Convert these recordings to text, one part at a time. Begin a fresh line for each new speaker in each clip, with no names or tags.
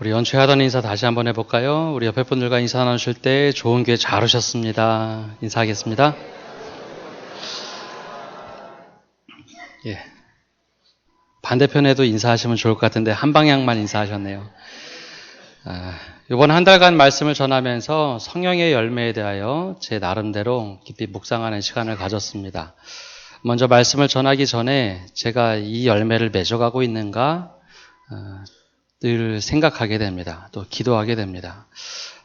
우리 연초에 하던 인사 다시 한번 해볼까요? 우리 옆에 분들과 인사 나누실 때 좋은 기회 잘 오셨습니다. 인사하겠습니다. 예. 반대편에도 인사하시면 좋을 것 같은데 한 방향만 인사하셨네요. 이번 한 달간 말씀을 전하면서 성령의 열매에 대하여 제 나름대로 깊이 묵상하는 시간을 가졌습니다. 먼저 말씀을 전하기 전에 제가 이 열매를 맺어가고 있는가 늘 생각하게 됩니다. 또 기도하게 됩니다.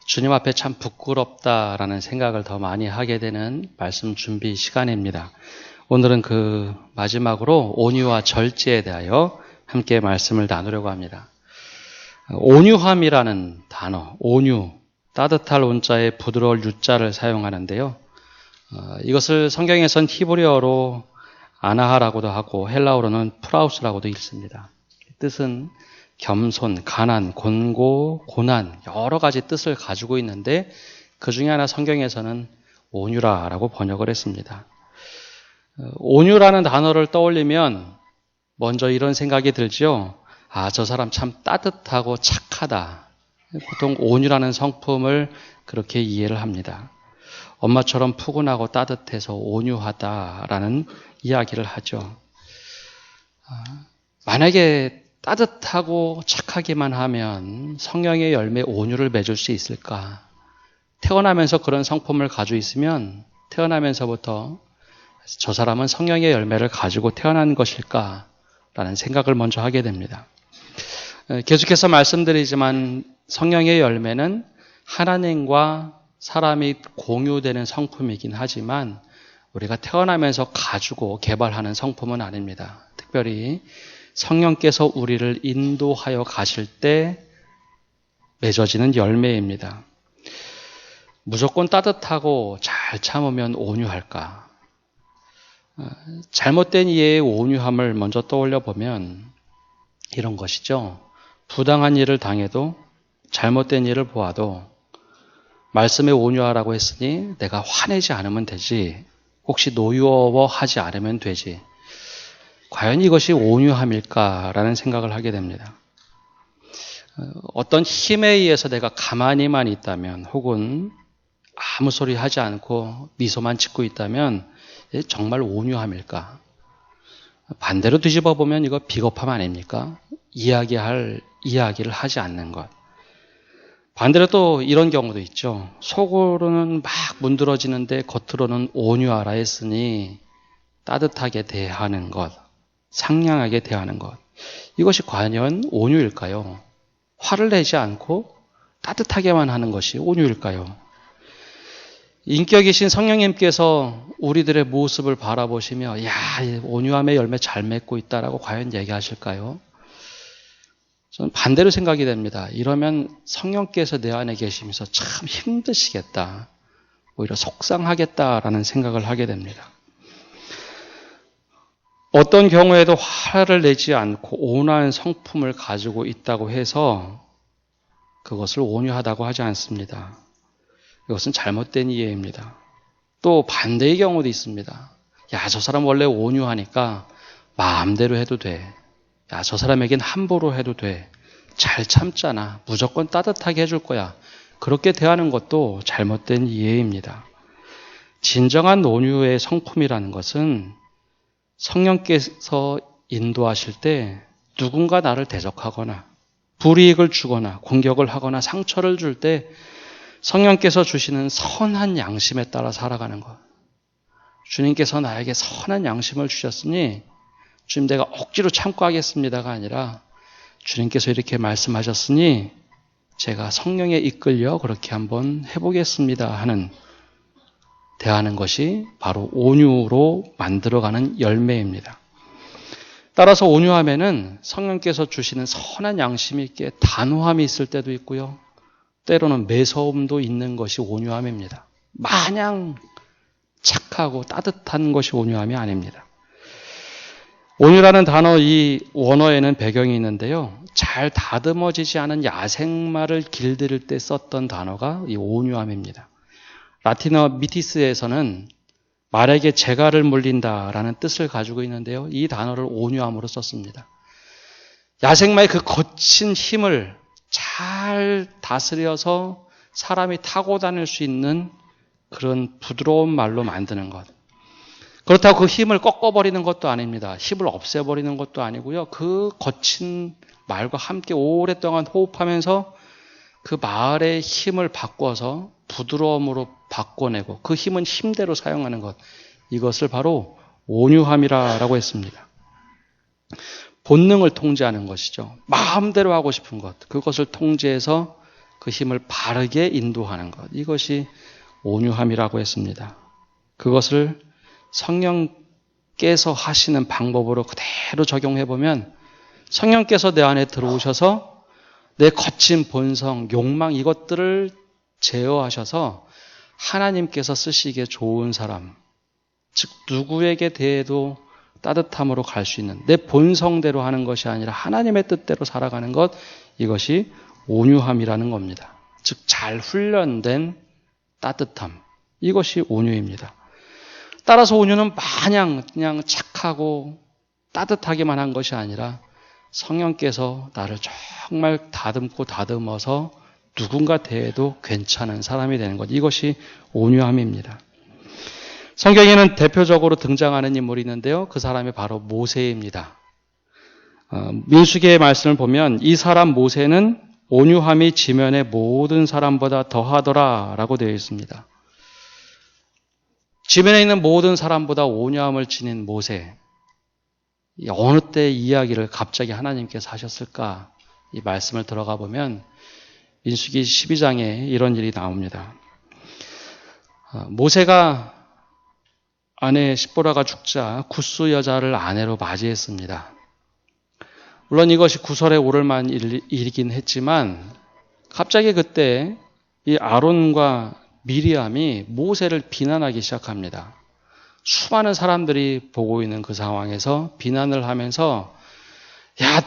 주님 앞에 참 부끄럽다라는 생각을 더 많이 하게 되는 말씀 준비 시간입니다. 오늘은 그 마지막으로 온유와 절제에 대하여 함께 말씀을 나누려고 합니다. 온유함이라는 단어, 온유, 따뜻할 온자에 부드러울 유자를 사용하는데요. 이것을 성경에선 히브리어로 아나하라고도 하고 헬라어로는 프라우스라고도 읽습니다. 뜻은 겸손, 가난, 곤고, 고난 여러 가지 뜻을 가지고 있는데 그 중에 하나 성경에서는 온유라라고 번역을 했습니다. 온유라는 단어를 떠올리면 먼저 이런 생각이 들지요. 저 사람 참 따뜻하고 착하다. 보통 온유라는 성품을 그렇게 이해를 합니다. 엄마처럼 푸근하고 따뜻해서 온유하다라는 이야기를 하죠. 만약에 따뜻하고 착하기만 하면 성령의 열매 온유를 맺을 수 있을까? 태어나면서 그런 성품을 가지고 있으면 태어나면서부터 저 사람은 성령의 열매를 가지고 태어난 것일까? 라는 생각을 먼저 하게 됩니다. 계속해서 말씀드리지만 성령의 열매는 하나님과 사람이 공유되는 성품이긴 하지만 우리가 태어나면서 가지고 개발하는 성품은 아닙니다. 특별히 성령께서 우리를 인도하여 가실 때 맺어지는 열매입니다. 무조건 따뜻하고 잘 참으면 온유할까? 잘못된 이해의 온유함을 먼저 떠올려 보면 이런 것이죠. 부당한 일을 당해도 잘못된 일을 보아도 말씀에 온유하라고 했으니 내가 화내지 않으면 되지. 혹시 노여워하지 않으면 되지. 과연 이것이 온유함일까라는 생각을 하게 됩니다. 어떤 힘에 의해서 내가 가만히만 있다면 혹은 아무 소리 하지 않고 미소만 짓고 있다면 정말 온유함일까? 반대로 뒤집어 보면 이거 비겁함 아닙니까? 이야기를 하지 않는 것. 반대로 또 이런 경우도 있죠. 속으로는 막 문드러지는데 겉으로는 온유하라 했으니 따뜻하게 대하는 것, 상냥하게 대하는 것. 이것이 과연 온유일까요? 화를 내지 않고 따뜻하게만 하는 것이 온유일까요? 인격이신 성령님께서 우리들의 모습을 바라보시며 온유함의 열매 잘 맺고 있다라고 과연 얘기하실까요? 저는 반대로 생각이 됩니다. 이러면 성령께서 내 안에 계시면서 참 힘드시겠다. 오히려 속상하겠다라는 생각을 하게 됩니다. 어떤 경우에도 화를 내지 않고 온화한 성품을 가지고 있다고 해서 그것을 온유하다고 하지 않습니다. 이것은 잘못된 이해입니다. 또 반대의 경우도 있습니다. 저 사람 원래 온유하니까 마음대로 해도 돼. 저 사람에겐 함부로 해도 돼. 잘 참잖아. 무조건 따뜻하게 해줄 거야. 그렇게 대하는 것도 잘못된 이해입니다. 진정한 온유의 성품이라는 것은 성령께서 인도하실 때 누군가 나를 대적하거나 불이익을 주거나 공격을 하거나 상처를 줄 때 성령께서 주시는 선한 양심에 따라 살아가는 것. 주님께서 나에게 선한 양심을 주셨으니 주님 내가 억지로 참고 하겠습니다가 아니라 주님께서 이렇게 말씀하셨으니 제가 성령에 이끌려 그렇게 한번 해보겠습니다 하는 대하는 것이 바로 온유로 만들어가는 열매입니다. 따라서 온유함에는 성령께서 주시는 선한 양심이 있게 단호함이 있을 때도 있고요. 때로는 매서움도 있는 것이 온유함입니다. 마냥 착하고 따뜻한 것이 온유함이 아닙니다. 온유라는 단어 이 원어에는 배경이 있는데요. 잘 다듬어지지 않은 야생마를 길들일 때 썼던 단어가 이 온유함입니다. 라틴어 미티스에서는 말에게 재갈을 물린다라는 뜻을 가지고 있는데요. 이 단어를 온유함으로 썼습니다. 야생마의 그 거친 힘을 잘 다스려서 사람이 타고 다닐 수 있는 그런 부드러운 말로 만드는 것. 그렇다고 그 힘을 꺾어버리는 것도 아닙니다. 힘을 없애버리는 것도 아니고요. 그 거친 말과 함께 오랫동안 호흡하면서 그 말의 힘을 바꿔서 부드러움으로 바꿔내고 그 힘은 힘대로 사용하는 것. 이것을 바로 온유함이라고 했습니다. 본능을 통제하는 것이죠. 마음대로 하고 싶은 것. 그것을 통제해서 그 힘을 바르게 인도하는 것. 이것이 온유함이라고 했습니다. 그것을 성령께서 하시는 방법으로 그대로 적용해보면 성령께서 내 안에 들어오셔서 내 거친 본성, 욕망 이것들을 제어하셔서 하나님께서 쓰시기에 좋은 사람, 즉 누구에게 대해도 따뜻함으로 갈 수 있는 내 본성대로 하는 것이 아니라 하나님의 뜻대로 살아가는 것, 이것이 온유함이라는 겁니다. 즉 잘 훈련된 따뜻함, 이것이 온유입니다. 따라서 온유는 마냥 그냥 착하고 따뜻하게만 한 것이 아니라 성령께서 나를 정말 다듬고 다듬어서 누군가 대해도 괜찮은 사람이 되는 것, 이것이 온유함입니다. 성경에는 대표적으로 등장하는 인물이 있는데요. 그 사람이 바로 모세입니다. 민수기의 말씀을 보면 이 사람 모세는 온유함이 지면의 모든 사람보다 더하더라 라고 되어 있습니다. 지면에 있는 모든 사람보다 온유함을 지닌 모세. 어느 때 이야기를 갑자기 하나님께서 하셨을까? 이 말씀을 들어가 보면 민수기 12장에 이런 일이 나옵니다. 모세가 아내 십보라가 죽자 굿수 여자를 아내로 맞이했습니다. 물론 이것이 구설에 오를 만한 일이긴 했지만 갑자기 그때 이 아론과 미리암이 모세를 비난하기 시작합니다. 수많은 사람들이 보고 있는 그 상황에서 비난을 하면서 야,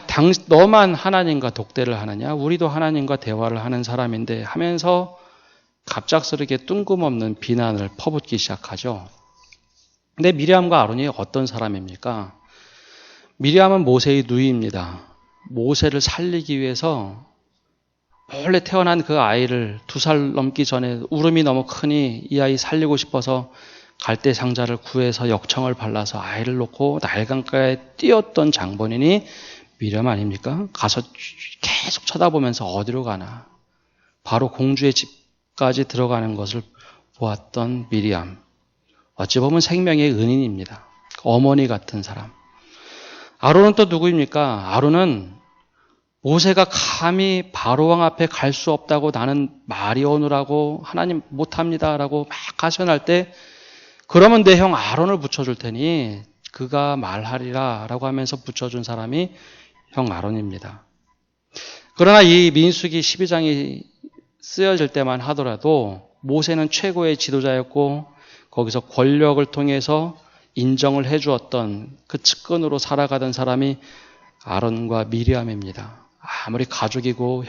너만 하나님과 독대를 하느냐? 우리도 하나님과 대화를 하는 사람인데 하면서 갑작스럽게 뜬금없는 비난을 퍼붓기 시작하죠. 근데 미리암과 아론이 어떤 사람입니까? 미리암은 모세의 누이입니다. 모세를 살리기 위해서 원래 태어난 그 아이를 2살 넘기 전에 울음이 너무 크니 이 아이 살리고 싶어서 갈대 상자를 구해서 역청을 발라서 아이를 놓고 날강가에 뛰었던 장본인이 미리암 아닙니까? 가서 계속 쳐다보면서 어디로 가나. 바로 공주의 집까지 들어가는 것을 보았던 미리암. 어찌 보면 생명의 은인입니다. 어머니 같은 사람. 아론은 또 누구입니까? 아론은 모세가 감히 바로왕 앞에 갈 수 없다고 나는 말이 오느라고 하나님 못합니다라고 막 가셔날 때 그러면 내 형 아론을 붙여줄 테니 그가 말하리라 라고 하면서 붙여준 사람이 형 아론입니다. 그러나 이 민수기 12장이 쓰여질 때만 하더라도 모세는 최고의 지도자였고 거기서 권력을 통해서 인정을 해주었던 그 측근으로 살아가던 사람이 아론과 미리암입니다. 아무리 가족이고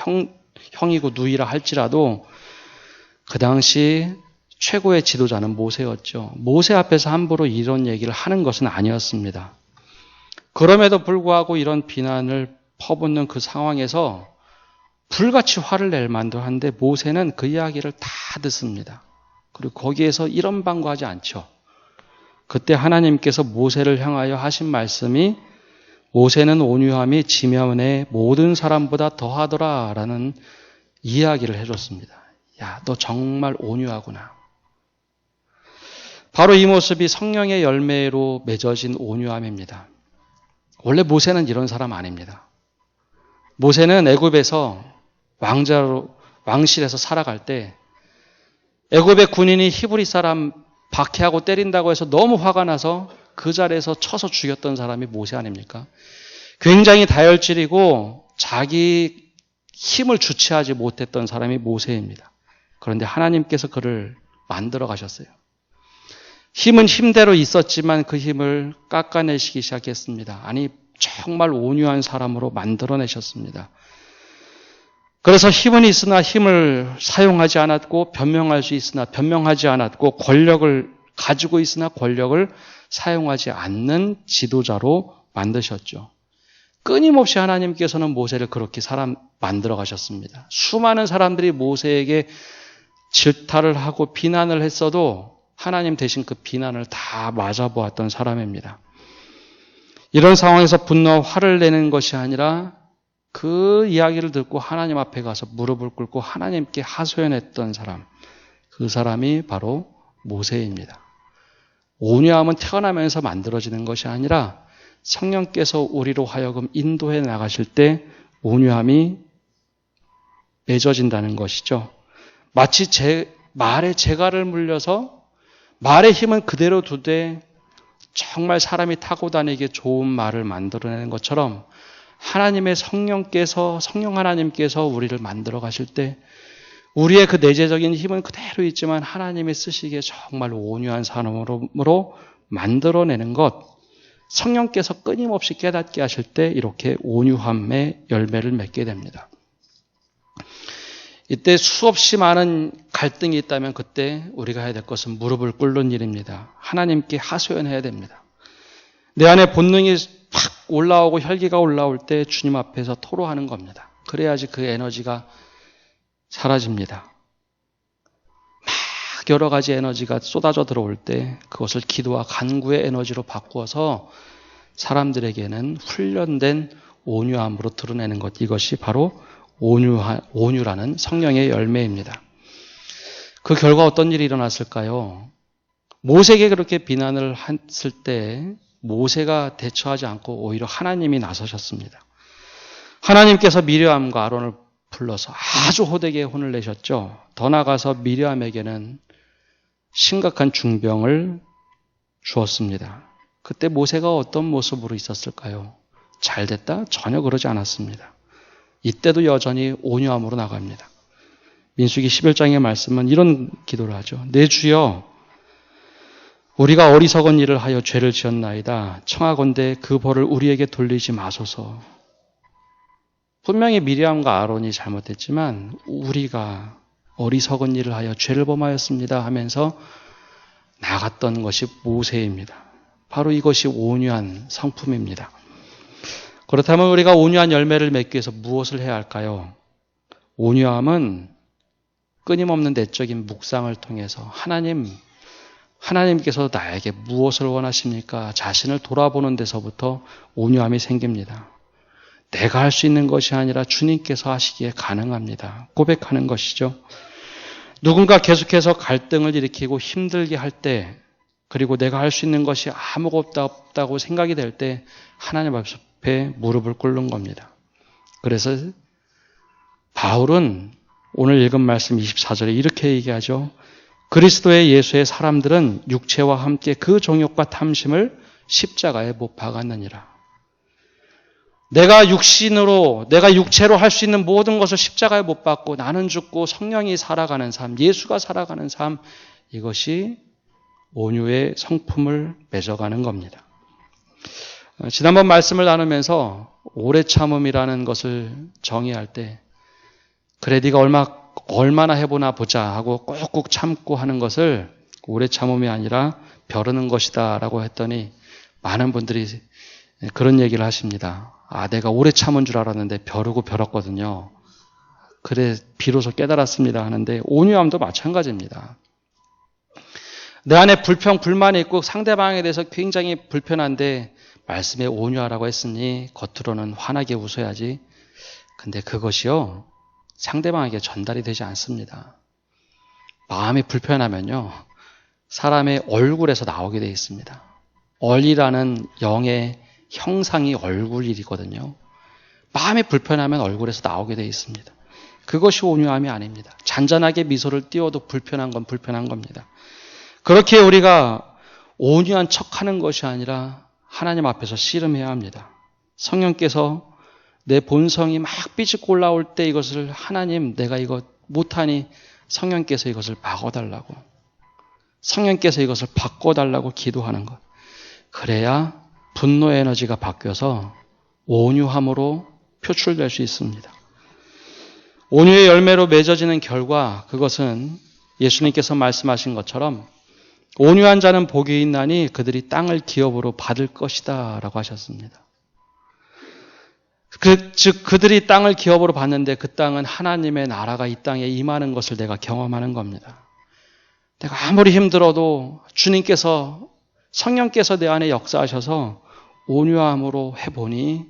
형이고 누이라 할지라도 그 당시 최고의 지도자는 모세였죠. 모세 앞에서 함부로 이런 얘기를 하는 것은 아니었습니다. 그럼에도 불구하고 이런 비난을 퍼붓는 그 상황에서 불같이 화를 낼 만도 한데 모세는 그 이야기를 다 듣습니다. 그리고 거기에서 이런 방구하지 않죠. 그때 하나님께서 모세를 향하여 하신 말씀이 모세는 온유함이 지면의 모든 사람보다 더하더라 라는 이야기를 해줬습니다. 야, 너 정말 온유하구나. 바로 이 모습이 성령의 열매로 맺어진 온유함입니다. 원래 모세는 이런 사람 아닙니다. 모세는 애굽에서 왕실에서 살아갈 때 애굽의 군인이 히브리 사람 박해하고 때린다고 해서 너무 화가 나서 그 자리에서 쳐서 죽였던 사람이 모세 아닙니까? 굉장히 다혈질이고 자기 힘을 주체하지 못했던 사람이 모세입니다. 그런데 하나님께서 그를 만들어 가셨어요. 힘은 힘대로 있었지만 그 힘을 깎아내시기 시작했습니다. 아니 정말 온유한 사람으로 만들어내셨습니다. 그래서 힘은 있으나 힘을 사용하지 않았고 변명할 수 있으나 변명하지 않았고 권력을 가지고 있으나 권력을 사용하지 않는 지도자로 만드셨죠. 끊임없이 하나님께서는 모세를 그렇게 사람 만들어 가셨습니다. 수많은 사람들이 모세에게 질타를 하고 비난을 했어도 하나님 대신 그 비난을 다 맞아보았던 사람입니다. 이런 상황에서 분노와 화를 내는 것이 아니라 그 이야기를 듣고 하나님 앞에 가서 무릎을 꿇고 하나님께 하소연했던 사람, 그 사람이 바로 모세입니다. 온유함은 태어나면서 만들어지는 것이 아니라 성령께서 우리로 하여금 인도해 나가실 때 온유함이 맺어진다는 것이죠. 마치 말에 재갈을 물려서 말의 힘은 그대로 두되 정말 사람이 타고 다니기 좋은 말을 만들어내는 것처럼 하나님의 성령 하나님께서 우리를 만들어 가실 때 우리의 그 내재적인 힘은 그대로 있지만 하나님이 쓰시기에 정말 온유한 사람으로 만들어내는 것, 성령께서 끊임없이 깨닫게 하실 때 이렇게 온유함의 열매를 맺게 됩니다. 이때 수없이 많은 갈등이 있다면 그때 우리가 해야 될 것은 무릎을 꿇는 일입니다. 하나님께 하소연해야 됩니다. 내 안에 본능이 팍 올라오고 혈기가 올라올 때 주님 앞에서 토로하는 겁니다. 그래야지 그 에너지가 사라집니다. 막 여러 가지 에너지가 쏟아져 들어올 때 그것을 기도와 간구의 에너지로 바꾸어서 사람들에게는 훈련된 온유함으로 드러내는 것, 이것이 바로 온유라는 성령의 열매입니다. 그 결과 어떤 일이 일어났을까요? 모세에게 그렇게 비난을 했을 때 모세가 대처하지 않고 오히려 하나님이 나서셨습니다. 하나님께서 미리암과 아론을 불러서 아주 호되게 혼을 내셨죠. 더 나아가서 미리암에게는 심각한 중병을 주었습니다. 그때 모세가 어떤 모습으로 있었을까요? 잘 됐다? 전혀 그러지 않았습니다. 이때도 여전히 온유함으로 나갑니다. 민수기 11장의 말씀은 이런 기도를 하죠. 내 주여, 우리가 어리석은 일을 하여 죄를 지었나이다. 청하건대 그 벌을 우리에게 돌리지 마소서. 분명히 미리암과 아론이 잘못했지만 우리가 어리석은 일을 하여 죄를 범하였습니다 하면서 나갔던 것이 모세입니다. 바로 이것이 온유한 성품입니다. 그렇다면 우리가 온유한 열매를 맺기 위해서 무엇을 해야 할까요? 온유함은 끊임없는 내적인 묵상을 통해서 하나님께서 나에게 무엇을 원하십니까? 자신을 돌아보는 데서부터 온유함이 생깁니다. 내가 할 수 있는 것이 아니라 주님께서 하시기에 가능합니다. 고백하는 것이죠. 누군가 계속해서 갈등을 일으키고 힘들게 할 때, 그리고 내가 할 수 있는 것이 아무것도 없다고 생각이 될 때 하나님 앞에 무릎을 꿇는 겁니다. 그래서 바울은 오늘 읽은 말씀 24절에 이렇게 얘기하죠. 그리스도의 예수의 사람들은 육체와 함께 그 정욕과 탐심을 십자가에 못 박았느니라. 내가 육체로 할 수 있는 모든 것을 십자가에 못 박고 나는 죽고 성령이 살아가는 삶, 예수가 살아가는 삶, 이것이 온유의 성품을 맺어가는 겁니다. 지난번 말씀을 나누면서 오래 참음이라는 것을 정의할 때 그래 네가 얼마나 해보나 보자 하고 꾹꾹 참고 하는 것을 오래 참음이 아니라 벼르는 것이다 라고 했더니 많은 분들이 그런 얘기를 하십니다. 내가 오래 참은 줄 알았는데 벼르거든요. 그래 비로소 깨달았습니다 하는데 온유함도 마찬가지입니다. 내 안에 불만이 있고 상대방에 대해서 굉장히 불편한데 말씀에 온유하라고 했으니 겉으로는 환하게 웃어야지. 근데 그것이요 상대방에게 전달이 되지 않습니다. 마음이 불편하면요 사람의 얼굴에서 나오게 되어 있습니다. 얼이라는 영의 형상이 얼굴이거든요. 마음이 불편하면 얼굴에서 나오게 되어 있습니다. 그것이 온유함이 아닙니다. 잔잔하게 미소를 띄워도 불편한 건 불편한 겁니다. 그렇게 우리가 온유한 척하는 것이 아니라 하나님 앞에서 씨름해야 합니다. 성령께서 내 본성이 막 삐집고 올라올 때 이것을 하나님 내가 이거 못하니 성령께서 이것을 바꿔달라고 성령께서 이것을 바꿔달라고 기도하는 것. 그래야 분노의 에너지가 바뀌어서 온유함으로 표출될 수 있습니다. 온유의 열매로 맺어지는 결과 그것은 예수님께서 말씀하신 것처럼 온유한 자는 복이 있나니 그들이 땅을 기업으로 받을 것이다 라고 하셨습니다. 즉 그들이 땅을 기업으로 받는데 그 땅은 하나님의 나라가 이 땅에 임하는 것을 내가 경험하는 겁니다. 내가 아무리 힘들어도 주님께서 성령께서 내 안에 역사하셔서 온유함으로 해보니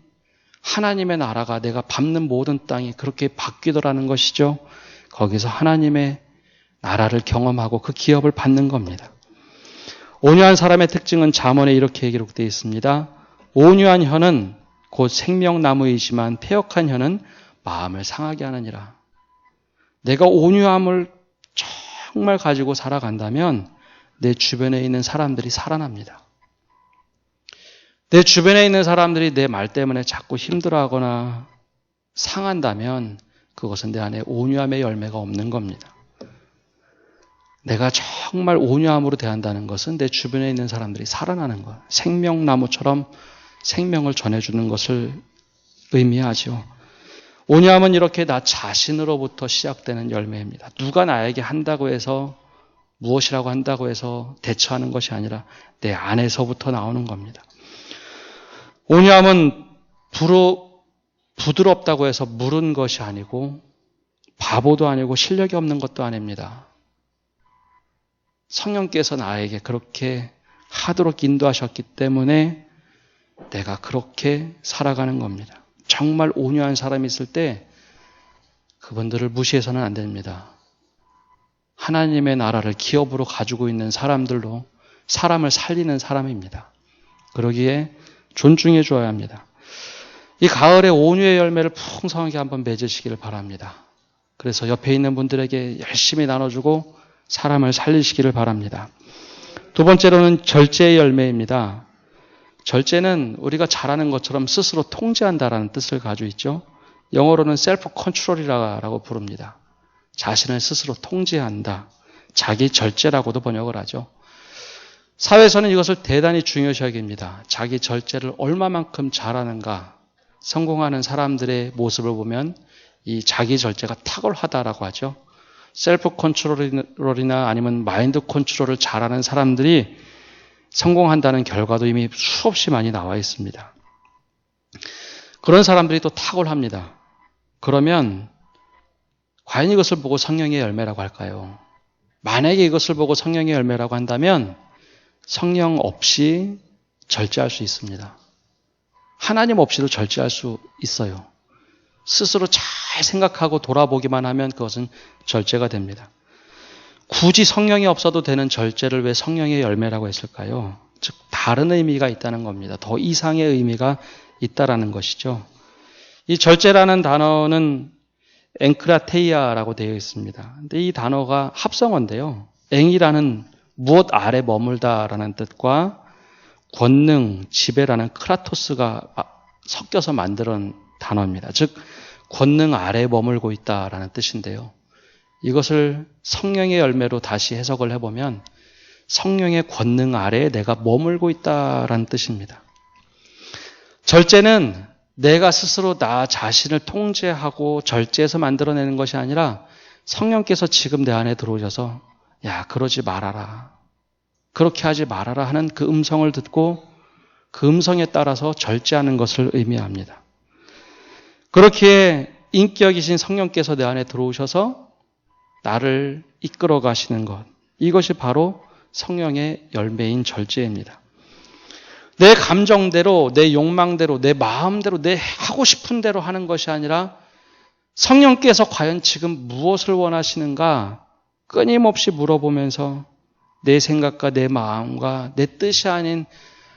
하나님의 나라가 내가 밟는 모든 땅이 그렇게 바뀌더라는 것이죠. 거기서 하나님의 나라를 경험하고 그 기업을 받는 겁니다. 온유한 사람의 특징은 잠언에 이렇게 기록되어 있습니다. 온유한 혀는 곧 생명나무이지만 패역한 혀는 마음을 상하게 하느니라. 내가 온유함을 정말 가지고 살아간다면 내 주변에 있는 사람들이 살아납니다. 내 주변에 있는 사람들이 내 말 때문에 자꾸 힘들어하거나 상한다면 그것은 내 안에 온유함의 열매가 없는 겁니다. 내가 정말 온유함으로 대한다는 것은 내 주변에 있는 사람들이 살아나는 것, 생명나무처럼 생명을 전해주는 것을 의미하죠. 온유함은 이렇게 나 자신으로부터 시작되는 열매입니다. 누가 나에게 한다고 해서 무엇이라고 한다고 해서 대처하는 것이 아니라 내 안에서부터 나오는 겁니다. 온유함은 부드럽다고 해서 무른 것이 아니고 바보도 아니고 실력이 없는 것도 아닙니다. 성령께서 나에게 그렇게 하도록 인도하셨기 때문에 내가 그렇게 살아가는 겁니다. 정말 온유한 사람이 있을 때 그분들을 무시해서는 안 됩니다. 하나님의 나라를 기업으로 가지고 있는 사람들로 사람을 살리는 사람입니다. 그러기에 존중해 줘야 합니다. 이 가을에 온유의 열매를 풍성하게 한번 맺으시기를 바랍니다. 그래서 옆에 있는 분들에게 열심히 나눠주고 사람을 살리시기를 바랍니다. 두 번째로는 절제의 열매입니다. 절제는 우리가 잘하는 것처럼 스스로 통제한다라는 뜻을 가지고 있죠. 영어로는 셀프 컨트롤이라고 부릅니다. 자신을 스스로 통제한다. 자기 절제라고도 번역을 하죠. 사회에서는 이것을 대단히 중요시 여깁니다. 자기 절제를 얼마만큼 잘하는가. 성공하는 사람들의 모습을 보면 이 자기 절제가 탁월하다라고 하죠. 셀프 컨트롤이나 아니면 마인드 컨트롤을 잘하는 사람들이 성공한다는 결과도 이미 수없이 많이 나와 있습니다. 그런 사람들이 또 탁월합니다. 그러면 과연 이것을 보고 성령의 열매라고 할까요? 만약에 이것을 보고 성령의 열매라고 한다면 성령 없이 절제할 수 있습니다. 하나님 없이도 절제할 수 있어요. 스스로 잘 생각하고 돌아보기만 하면 그것은 절제가 됩니다. 굳이 성령이 없어도 되는 절제를 왜 성령의 열매라고 했을까요? 즉 다른 의미가 있다는 겁니다. 더 이상의 의미가 있다라는 것이죠. 이 절제라는 단어는 엥크라테이아라고 되어 있습니다. 근데 이 단어가 합성어인데요. 엥이라는 무엇 아래 머물다라는 뜻과 권능, 지배라는 크라토스가 섞여서 만든 단어입니다. 즉 권능 아래 머물고 있다라는 뜻인데요. 이것을 성령의 열매로 다시 해석을 해보면 성령의 권능 아래에 내가 머물고 있다라는 뜻입니다. 절제는 내가 스스로 나 자신을 통제하고 절제해서 만들어내는 것이 아니라 성령께서 지금 내 안에 들어오셔서 야, 그러지 말아라. 그렇게 하지 말아라 하는 그 음성을 듣고 그 음성에 따라서 절제하는 것을 의미합니다. 그렇기에 인격이신 성령께서 내 안에 들어오셔서 나를 이끌어 가시는 것. 이것이 바로 성령의 열매인 절제입니다. 내 감정대로, 내 욕망대로, 내 마음대로, 내 하고 싶은 대로 하는 것이 아니라 성령께서 과연 지금 무엇을 원하시는가 끊임없이 물어보면서 내 생각과 내 마음과 내 뜻이 아닌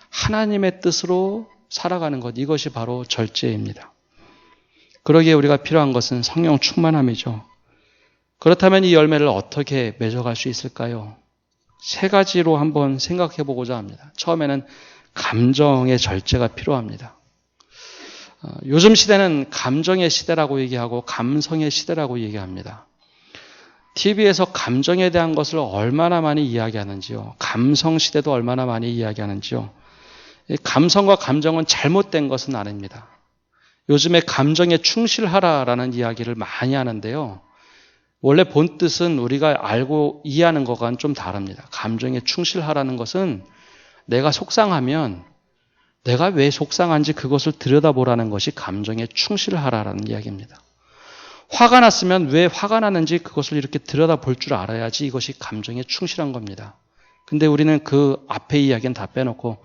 하나님의 뜻으로 살아가는 것. 이것이 바로 절제입니다. 그러기에 우리가 필요한 것은 성령 충만함이죠. 그렇다면 이 열매를 어떻게 맺어갈 수 있을까요? 세 가지로 한번 생각해 보고자 합니다. 처음에는 감정의 절제가 필요합니다. 요즘 시대는 감정의 시대라고 얘기하고 감성의 시대라고 얘기합니다. TV에서 감정에 대한 것을 얼마나 많이 이야기하는지요. 감성 시대도 얼마나 많이 이야기하는지요. 감성과 감정은 잘못된 것은 아닙니다. 요즘에 감정에 충실하라라는 이야기를 많이 하는데요. 원래 본 뜻은 우리가 알고 이해하는 것과는 좀 다릅니다. 감정에 충실하라는 것은 내가 속상하면 내가 왜 속상한지 그것을 들여다보라는 것이 감정에 충실하라라는 이야기입니다. 화가 났으면 왜 화가 났는지 그것을 이렇게 들여다볼 줄 알아야지 이것이 감정에 충실한 겁니다. 근데 우리는 그 앞에 이야기는 다 빼놓고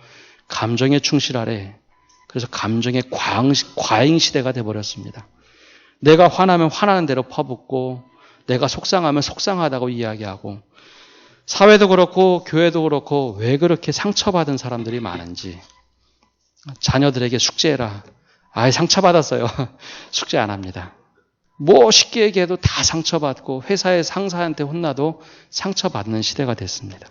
감정에 충실하래. 그래서 감정의 과잉 시대가 돼버렸습니다. 내가 화나면 화나는 대로 퍼붓고 내가 속상하면 속상하다고 이야기하고 사회도 그렇고 교회도 그렇고 왜 그렇게 상처받은 사람들이 많은지 자녀들에게 숙제해라. 아이 상처받았어요. 숙제 안 합니다. 뭐 쉽게 얘기해도 다 상처받고 회사의 상사한테 혼나도 상처받는 시대가 됐습니다.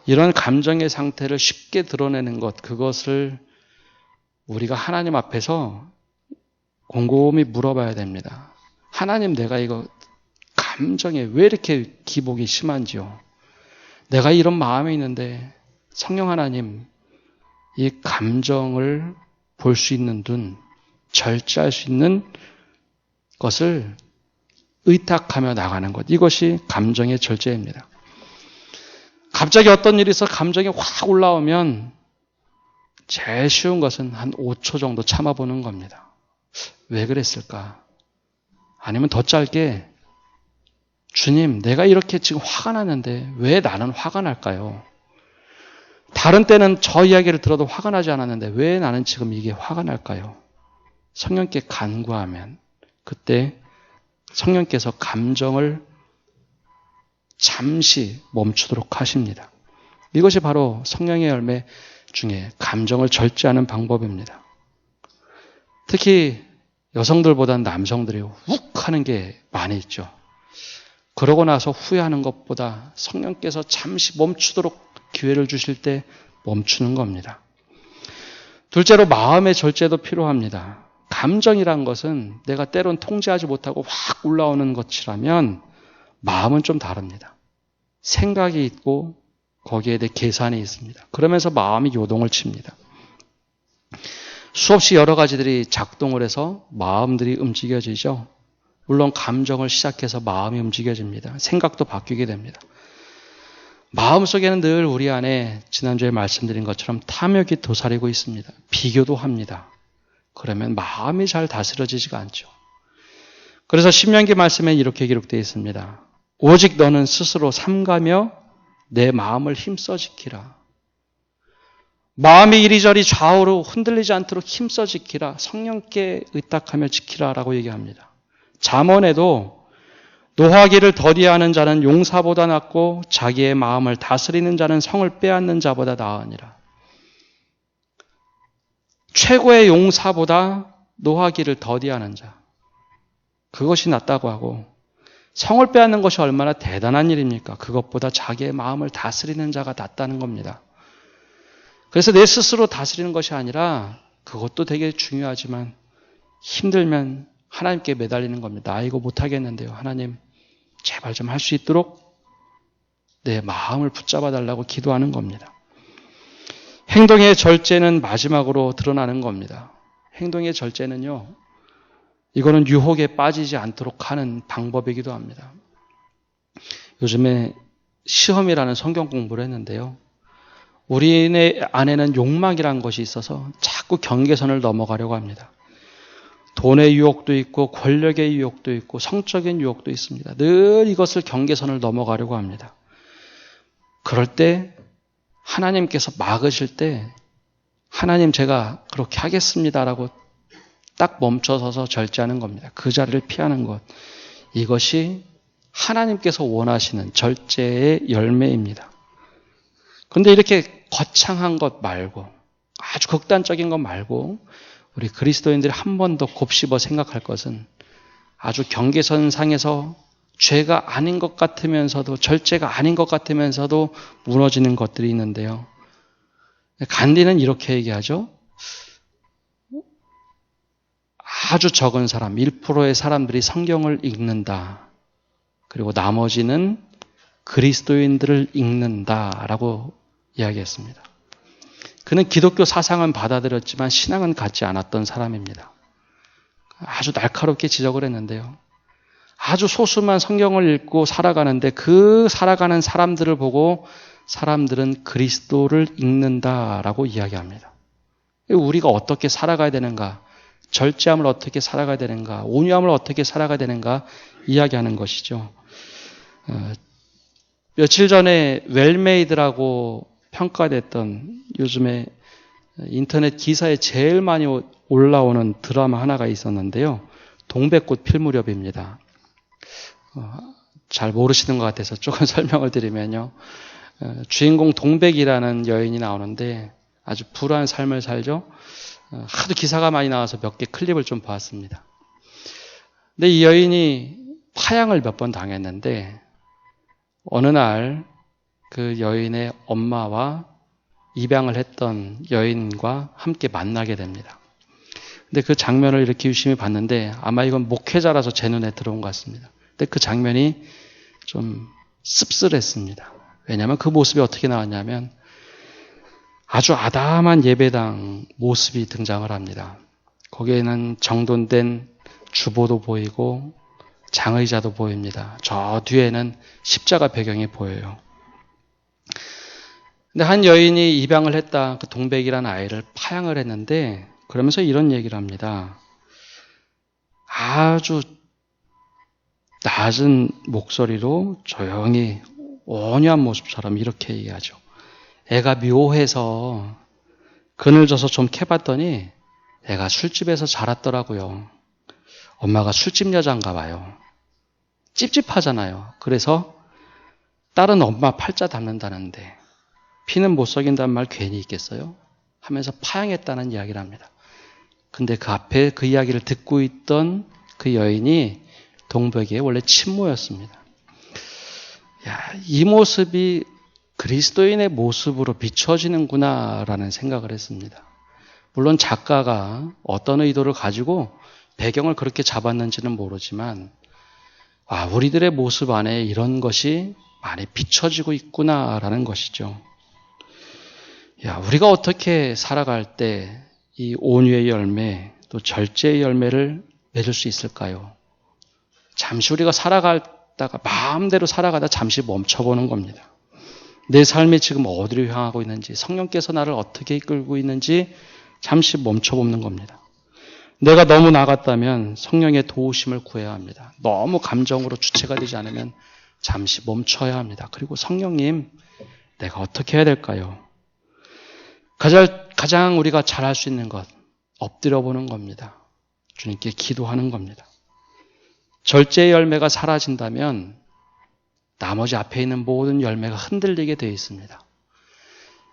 이런 감정의 상태를 쉽게 드러내는 것, 그것을 우리가 하나님 앞에서 곰곰이 물어봐야 됩니다. 하나님, 내가 이거 감정에 왜 이렇게 기복이 심한지요? 내가 이런 마음이 있는데 성령 하나님, 이 감정을 볼 수 있는 눈, 절제할 수 있는 것을 의탁하며 나가는 것, 이것이 감정의 절제입니다. 갑자기 어떤 일이 있어 감정이 확 올라오면 제일 쉬운 것은 한 5초 정도 참아보는 겁니다. 왜 그랬을까? 아니면 더 짧게, 주님, 내가 이렇게 지금 화가 났는데 왜 나는 화가 날까요? 다른 때는 저 이야기를 들어도 화가 나지 않았는데 왜 나는 지금 이게 화가 날까요? 성령께 간구하면 그때 성령께서 감정을 잠시 멈추도록 하십니다. 이것이 바로 성령의 열매 중에 감정을 절제하는 방법입니다. 특히 여성들보다는 남성들이 욱 하는 게 많이 있죠. 그러고 나서 후회하는 것보다 성령께서 잠시 멈추도록 기회를 주실 때 멈추는 겁니다. 둘째로 마음의 절제도 필요합니다. 감정이란 것은 내가 때론 통제하지 못하고 확 올라오는 것이라면 마음은 좀 다릅니다. 생각이 있고 거기에 대해 계산이 있습니다. 그러면서 마음이 요동을 칩니다. 수없이 여러 가지들이 작동을 해서 마음들이 움직여지죠. 물론 감정을 시작해서 마음이 움직여집니다. 생각도 바뀌게 됩니다. 마음속에는 늘 우리 안에 지난주에 말씀드린 것처럼 탐욕이 도사리고 있습니다. 비교도 합니다. 그러면 마음이 잘 다스려지지가 않죠. 그래서 신명기 말씀에 이렇게 기록되어 있습니다. 오직 너는 스스로 삼가며 내 마음을 힘써 지키라. 마음이 이리저리 좌우로 흔들리지 않도록 힘써 지키라. 성령께 의탁하며 지키라라고 얘기합니다. 잠언에도 노하기를 더디하는 자는 용사보다 낫고 자기의 마음을 다스리는 자는 성을 빼앗는 자보다 나으니라. 최고의 용사보다 노하기를 더디하는 자, 그것이 낫다고 하고, 성을 빼앗는 것이 얼마나 대단한 일입니까? 그것보다 자기의 마음을 다스리는 자가 낫다는 겁니다. 그래서 내 스스로 다스리는 것이 아니라 그것도 되게 중요하지만 힘들면 하나님께 매달리는 겁니다. 나 이거 못하겠는데요. 하나님 제발 좀 할 수 있도록 내 마음을 붙잡아 달라고 기도하는 겁니다. 행동의 절제는 마지막으로 드러나는 겁니다. 행동의 절제는요, 이거는 유혹에 빠지지 않도록 하는 방법이기도 합니다. 요즘에 시험이라는 성경 공부를 했는데요. 우리 안에는 욕망이라는 것이 있어서 자꾸 경계선을 넘어가려고 합니다. 돈의 유혹도 있고 권력의 유혹도 있고 성적인 유혹도 있습니다. 늘 이것을 경계선을 넘어가려고 합니다. 그럴 때 하나님께서 막으실 때 하나님 제가 그렇게 하겠습니다라고 딱 멈춰서서 절제하는 겁니다. 그 자리를 피하는 것. 이것이 하나님께서 원하시는 절제의 열매입니다. 그런데 이렇게 거창한 것 말고 아주 극단적인 것 말고 우리 그리스도인들이 한 번 더 곱씹어 생각할 것은 아주 경계선 상에서 죄가 아닌 것 같으면서도 절제가 아닌 것 같으면서도 무너지는 것들이 있는데요. 간디는 이렇게 얘기하죠. 아주 적은 사람, 1%의 사람들이 성경을 읽는다. 그리고 나머지는 그리스도인들을 읽는다라고 이야기했습니다. 그는 기독교 사상은 받아들였지만 신앙은 갖지 않았던 사람입니다. 아주 날카롭게 지적을 했는데요. 아주 소수만 성경을 읽고 살아가는데 그 살아가는 사람들을 보고 사람들은 그리스도를 읽는다라고 이야기합니다. 우리가 어떻게 살아가야 되는가, 절제함을 어떻게 살아가야 되는가, 온유함을 어떻게 살아가야 되는가 이야기하는 것이죠. 며칠 전에 웰메이드라고 평가됐던 요즘에 인터넷 기사에 제일 많이 올라오는 드라마 하나가 있었는데요. 동백꽃 필 무렵입니다. 잘 모르시는 것 같아서 조금 설명을 드리면요. 주인공 동백이라는 여인이 나오는데 아주 불우한 삶을 살죠. 하도 기사가 많이 나와서 몇 개 클립을 좀 봤습니다. 근데 이 여인이 파양을 몇 번 당했는데 어느 날 그 여인의 엄마와 입양을 했던 여인과 함께 만나게 됩니다. 근데 그 장면을 이렇게 유심히 봤는데 아마 이건 목회자라서 제 눈에 들어온 것 같습니다. 근데 그 장면이 좀 씁쓸했습니다. 왜냐하면 그 모습이 어떻게 나왔냐면 아주 아담한 예배당 모습이 등장을 합니다. 거기에는 정돈된 주보도 보이고 장의자도 보입니다. 저 뒤에는 십자가 배경이 보여요. 근데 한 여인이 입양을 했다. 그 동백이라는 아이를 파양을 했는데 그러면서 이런 얘기를 합니다. 아주 낮은 목소리로 조용히 온유한 모습처럼 이렇게 얘기하죠. 애가 묘해서 그늘져서 좀 캐봤더니 애가 술집에서 자랐더라고요. 엄마가 술집 여자인가 봐요. 찝찝하잖아요. 그래서 딸은 엄마 팔자 닮는다는데 피는 못 속인다는 말 괜히 있겠어요? 하면서 파양했다는 이야기를 합니다. 근데 그 앞에 그 이야기를 듣고 있던 그 여인이 동백의 원래 친모였습니다. 이 모습이 그리스도인의 모습으로 비춰지는구나라는 생각을 했습니다. 물론 작가가 어떤 의도를 가지고 배경을 그렇게 잡았는지는 모르지만 우리들의 모습 안에 이런 것이 많이 비춰지고 있구나라는 것이죠. 우리가 어떻게 살아갈 때 이 온유의 열매 또 절제의 열매를 맺을 수 있을까요? 잠시 우리가 살아가다가 마음대로 살아가다 잠시 멈춰보는 겁니다. 내 삶이 지금 어디로 향하고 있는지, 성령께서 나를 어떻게 이끌고 있는지 잠시 멈춰보는 겁니다. 내가 너무 나갔다면 성령의 도우심을 구해야 합니다. 너무 감정으로 주체가 되지 않으면 잠시 멈춰야 합니다. 그리고 성령님, 내가 어떻게 해야 될까요? 가장 우리가 잘할 수 있는 것, 엎드려 보는 겁니다. 주님께 기도하는 겁니다. 절제의 열매가 사라진다면 나머지 앞에 있는 모든 열매가 흔들리게 되어 있습니다.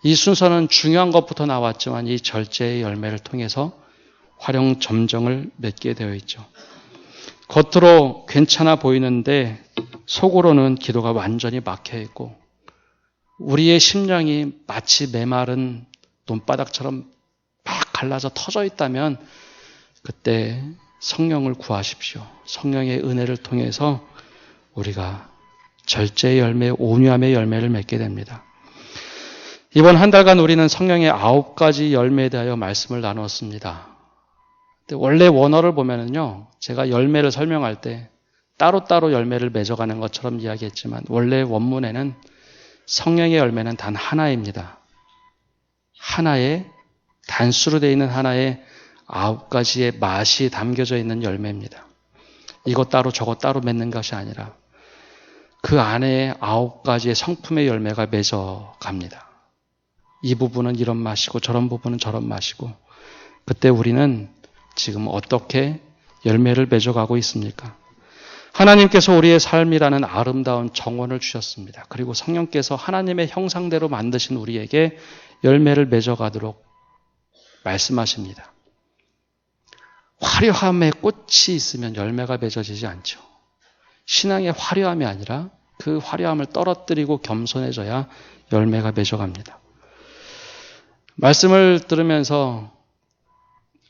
이 순서는 중요한 것부터 나왔지만 이 절제의 열매를 통해서 활용 점정을 맺게 되어 있죠. 겉으로 괜찮아 보이는데 속으로는 기도가 완전히 막혀 있고 우리의 심령이 마치 메마른 논바닥처럼 막 갈라져 터져 있다면 그때 성령을 구하십시오. 성령의 은혜를 통해서 우리가 절제의 열매, 온유함의 열매를 맺게 됩니다. 이번 한 달간 우리는 성령의 9가지 열매에 대하여 말씀을 나누었습니다. 근데 원래 원어를 보면은요, 제가 열매를 설명할 때 따로따로 열매를 맺어가는 것처럼 이야기했지만 원래 원문에는 성령의 열매는 단 하나입니다. 하나의 단수로 되어 있는 하나의 9가지의 맛이 담겨져 있는 열매입니다. 이것 따로 저것 따로 맺는 것이 아니라 그 안에 9가지의 성품의 열매가 맺어 갑니다. 이 부분은 이런 맛이고 저런 부분은 저런 맛이고 그때 우리는 지금 어떻게 열매를 맺어가고 있습니까? 하나님께서 우리의 삶이라는 아름다운 정원을 주셨습니다. 그리고 성령께서 하나님의 형상대로 만드신 우리에게 열매를 맺어가도록 말씀하십니다. 화려함의 꽃이 있으면 열매가 맺어지지 않죠. 신앙의 화려함이 아니라 그 화려함을 떨어뜨리고 겸손해져야 열매가 맺어갑니다. 말씀을 들으면서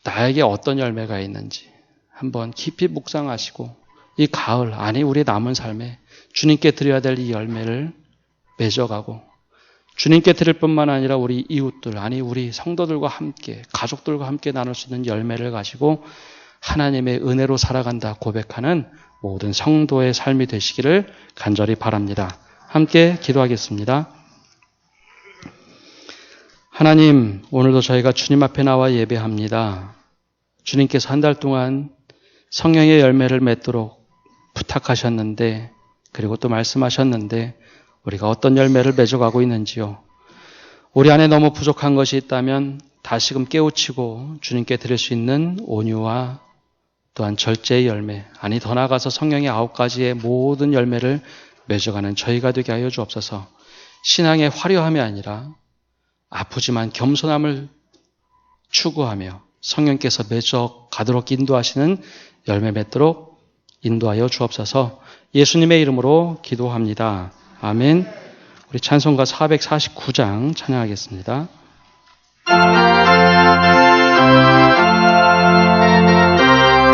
나에게 어떤 열매가 있는지 한번 깊이 묵상하시고 이 가을, 아니 우리 남은 삶에 주님께 드려야 될 이 열매를 맺어가고 주님께 드릴 뿐만 아니라 우리 이웃들, 아니 우리 성도들과 함께, 가족들과 함께 나눌 수 있는 열매를 가지고 하나님의 은혜로 살아간다 고백하는 모든 성도의 삶이 되시기를 간절히 바랍니다. 함께 기도하겠습니다. 하나님, 오늘도 저희가 주님 앞에 나와 예배합니다. 주님께서 한 달 동안 성령의 열매를 맺도록 부탁하셨는데, 그리고 또 말씀하셨는데 우리가 어떤 열매를 맺어가고 있는지요. 우리 안에 너무 부족한 것이 있다면 다시금 깨우치고 주님께 드릴 수 있는 온유와 또한 절제의 열매, 아니 더 나아가서 성령의 9가지의 모든 열매를 맺어가는 저희가 되게 하여 주옵소서. 신앙의 화려함이 아니라 아프지만 겸손함을 추구하며 성령께서 맺어가도록 인도하시는 열매 맺도록 인도하여 주옵소서. 예수님의 이름으로 기도합니다. 아멘. 우리 찬송가 449장 찬양하겠습니다.